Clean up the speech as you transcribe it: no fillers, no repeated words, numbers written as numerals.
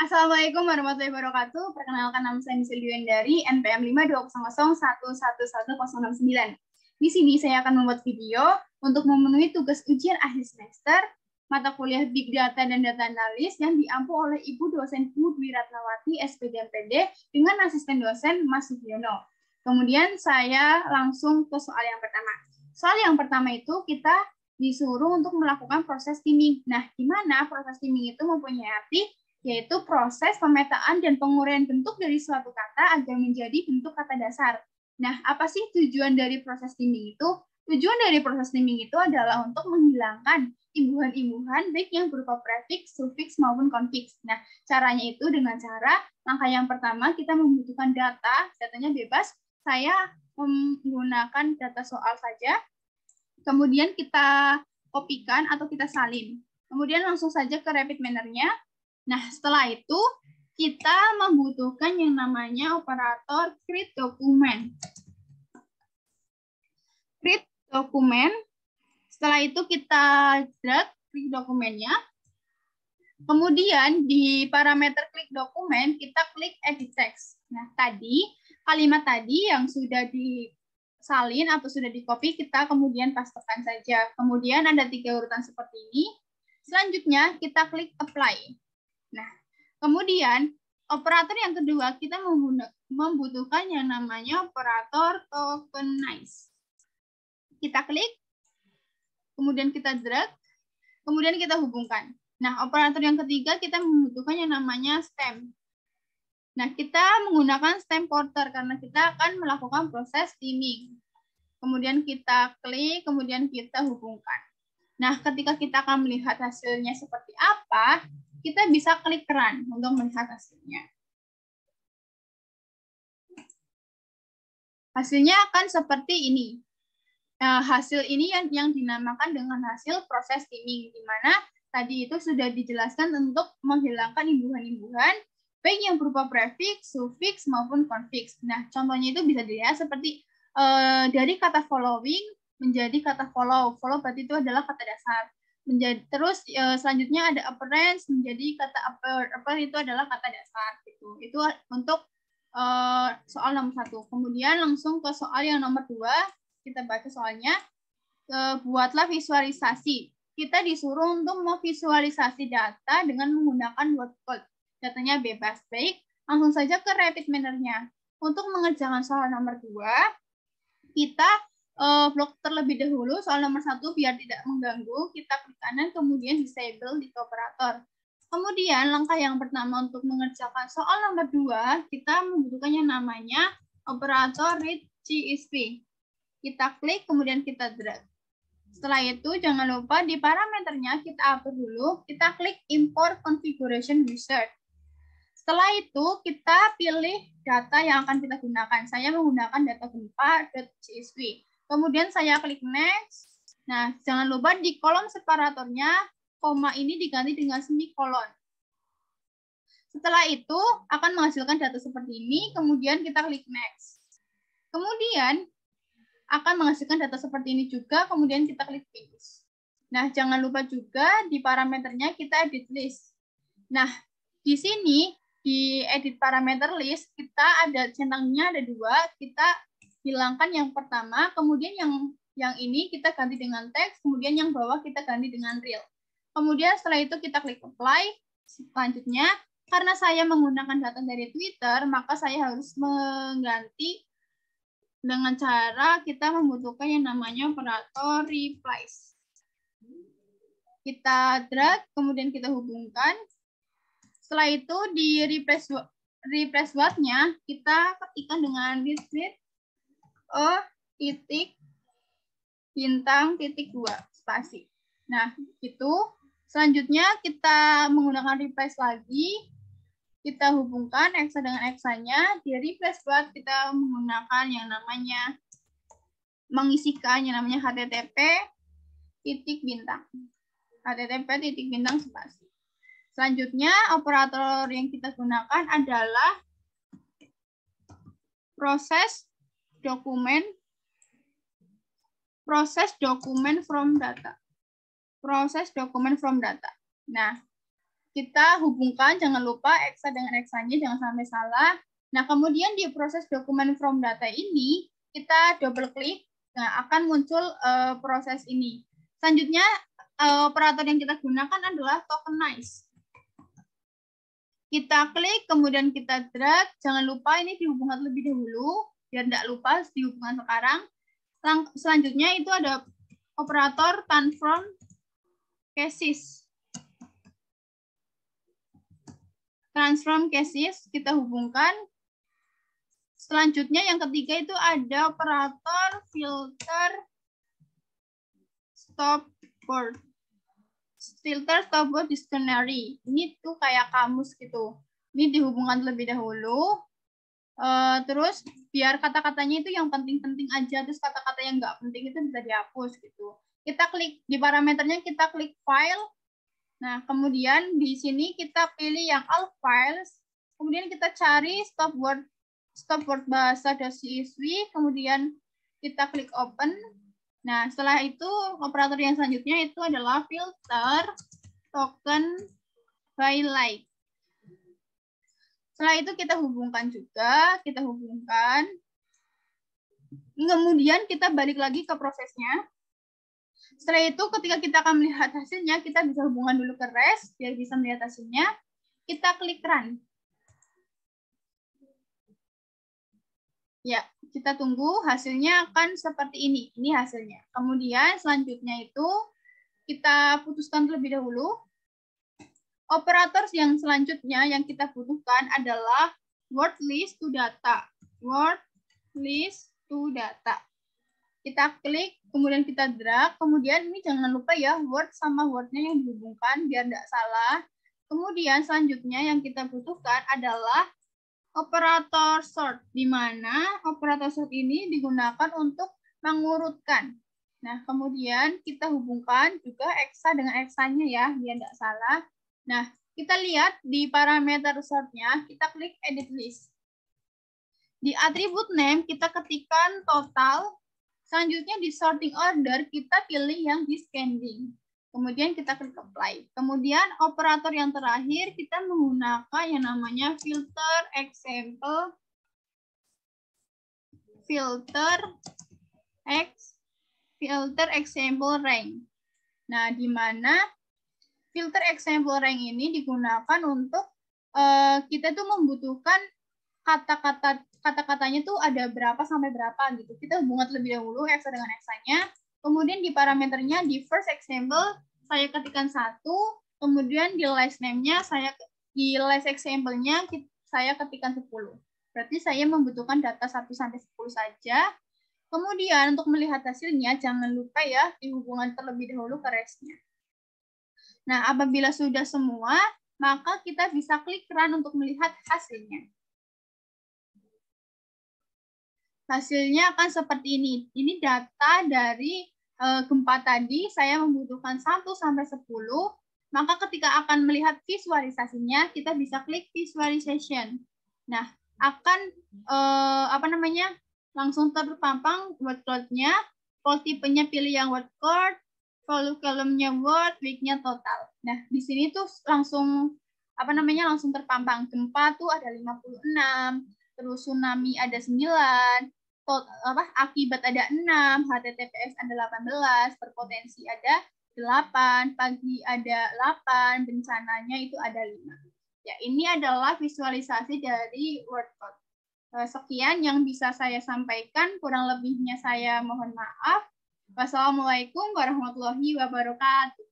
Assalamualaikum warahmatullahi wabarakatuh. Perkenalkan, nama saya Michelle Dwiendari, NPM 52001111069. Di sini saya akan membuat video untuk memenuhi tugas ujian akhir semester mata kuliah Big Data dan Data Analis yang diampu oleh Ibu dosen Dwi Ratnawati, SPD MPD, dengan asisten dosen Mas Sugiono. Kemudian saya langsung ke soal yang pertama. Soal yang pertama itu kita disuruh untuk melakukan proses timing. Nah, di mana proses timing itu mempunyai arti, yaitu proses pemetaan dan penguraian bentuk dari suatu kata agar menjadi bentuk kata dasar. Nah, apa sih tujuan dari proses timing itu? Tujuan dari proses timing itu adalah untuk menghilangkan imbuhan-imbuhan baik yang berupa prefiks, sufiks, maupun konfiks. Nah, caranya itu dengan cara, langkah yang pertama kita membutuhkan data, datanya bebas. Saya menggunakan data soal saja, kemudian kita kopikan atau kita salin. Kemudian langsung saja ke rapid manner-nya. Nah, setelah itu kita membutuhkan yang namanya operator create document. Create document. Setelah itu kita drag klik dokumennya. Kemudian di parameter klik dokumen kita klik edit text. Nah, tadi kalimat tadi yang sudah disalin atau sudah di-copy kita kemudian pastekan saja. Kemudian ada 3 urutan seperti ini. Selanjutnya kita klik apply. Nah, kemudian operator yang kedua kita membutuhkan yang namanya operator tokenize. Kita klik, kemudian kita drag, kemudian kita hubungkan. Nah, operator yang ketiga kita membutuhkan yang namanya stem. Nah, kita menggunakan stem porter karena kita akan melakukan proses timing. Kemudian kita klik, kemudian kita hubungkan. Nah, ketika kita akan melihat hasilnya seperti apa, kita bisa klik run untuk melihat hasilnya. Hasilnya akan seperti ini. Nah, hasil ini yang dinamakan dengan hasil proses timing, di mana tadi itu sudah dijelaskan untuk menghilangkan imbuhan-imbuhan, baik yang berupa prefiks, sufiks, maupun konfiks. Nah, contohnya itu bisa dilihat seperti dari kata following menjadi kata follow. Follow berarti itu adalah kata dasar. Terus selanjutnya ada appearance menjadi kata appear itu adalah kata dasar gitu. Itu untuk soal nomor 1. Kemudian langsung ke soal yang nomor 2, kita baca soalnya. Buatlah visualisasi. Kita disuruh untuk memvisualisasi data dengan menggunakan word cloud. Datanya bebas. Baik, langsung saja ke rapid manner-nya. Untuk mengerjakan soal nomor 2, kita blok terlebih dahulu soal nomor 1 biar tidak mengganggu. Kita klik kanan, kemudian disable di operator. Kemudian langkah yang pertama untuk mengerjakan soal nomor 2, kita membutuhkan yang namanya operator read CSV. Kita klik, kemudian kita drag. Setelah itu jangan lupa di parameternya kita atur dulu. Kita klik import configuration wizard. Setelah itu kita pilih data yang akan kita gunakan. Saya menggunakan data gempa.csv. Kemudian saya klik next. Nah, jangan lupa di kolom separatornya, koma ini diganti dengan semikolon. Setelah itu akan menghasilkan data seperti ini, kemudian kita klik next. Kemudian akan menghasilkan data seperti ini juga, kemudian kita klik finish. Nah, jangan lupa juga di parameternya kita edit list. Nah, di sini di edit parameter list kita ada centangnya ada 2, kita hilangkan yang pertama, kemudian yang ini kita ganti dengan teks, kemudian yang bawah kita ganti dengan real. Kemudian setelah itu kita klik apply. Selanjutnya, karena saya menggunakan data dari Twitter, maka saya harus mengganti dengan cara kita membutuhkan yang namanya operator replace. Kita drag, kemudian kita hubungkan. Setelah itu di replace word-nya kita ketikkan dengan replace ((2) spasi. Nah, itu. Selanjutnya kita menggunakan replace lagi. Kita hubungkan exa dengan exanya. Di replace word kita menggunakan yang namanya mengisikan yang namanya http:// spasi. Selanjutnya operator yang kita gunakan adalah proses dokumen from data. Nah, kita hubungkan, jangan lupa eksa dengan eksanya, jangan sampai salah. Nah, kemudian di proses dokumen from data ini, kita double klik, nah akan muncul proses ini. Selanjutnya, operator yang kita gunakan adalah tokenize. Kita klik, kemudian kita drag, jangan lupa ini dihubungkan lebih dahulu, biar tidak lupa dihubungkan sekarang. Selanjutnya itu ada operator transform cases. Transform cases kita hubungkan. Selanjutnya yang ketiga itu ada operator filter stopword. Filter stopword dictionary. Ini tuh kayak kamus gitu. Ini dihubungkan terlebih dahulu. Terus biar kata-katanya itu yang penting-penting aja, terus kata-kata yang nggak penting itu bisa dihapus gitu. Kita klik di parameternya, kita klik file. Nah, kemudian di sini kita pilih yang all files. Kemudian kita cari stopword bahasa.csv, kemudian kita klik open. Nah, setelah itu operator yang selanjutnya itu adalah filter token by like. Setelah itu kita hubungkan juga, kemudian kita balik lagi ke prosesnya. Setelah itu ketika kita akan melihat hasilnya, kita bisa hubungan dulu ke REST biar bisa melihat hasilnya. Kita klik run. Ya, kita tunggu hasilnya akan seperti ini. Ini hasilnya. Kemudian selanjutnya itu kita putuskan terlebih dahulu. Operator yang selanjutnya yang kita butuhkan adalah word list to data. Word list to data. Kita klik, kemudian kita drag, kemudian ini jangan lupa ya, word sama wordnya yang dihubungkan biar tidak salah. Kemudian selanjutnya yang kita butuhkan adalah operator sort, di mana operator sort ini digunakan untuk mengurutkan. Nah, kemudian kita hubungkan juga eksa dengan eksanya ya, biar tidak salah. Nah, kita lihat di parameter sortnya, kita klik edit list. Di attribute name, kita ketikkan total. Selanjutnya di sorting order, kita pilih yang descending. Kemudian kita klik apply. Kemudian operator yang terakhir, kita menggunakan yang namanya filter example rank. Nah, di mana filter example rank ini digunakan untuk kita tuh membutuhkan kata-katanya tuh ada berapa sampai berapa gitu. Kita hubungan terlebih dahulu eksa dengan eksanya. Kemudian di parameternya di first example saya ketikkan 1, kemudian di last name-nya di last example-nya saya ketikkan 10. Berarti saya membutuhkan data 1 sampai 10 saja. Kemudian untuk melihat hasilnya jangan lupa ya dihubungan terlebih dahulu ke REST-nya. Nah, apabila sudah semua, maka kita bisa klik run untuk melihat hasilnya. Hasilnya akan seperti ini. Ini data dari gempa tadi, saya membutuhkan 1 sampai 10. Maka ketika akan melihat visualisasinya, kita bisa klik visualization. Nah, akan langsung terpampang word cloud-nya, kalau tipenya pilih yang word cloud, kalau column-nya word, week-nya total. Nah, di sini tuh langsung langsung terpampang. Gempa tuh ada 56, terus tsunami ada 9, akibat ada 6, HTTPS ada 18, berpotensi ada 8, pagi ada 8, bencananya itu ada 5. Ya, ini adalah visualisasi dari word cloud. Sekian yang bisa saya sampaikan, kurang lebihnya saya mohon maaf. Wassalamualaikum warahmatullahi wabarakatuh.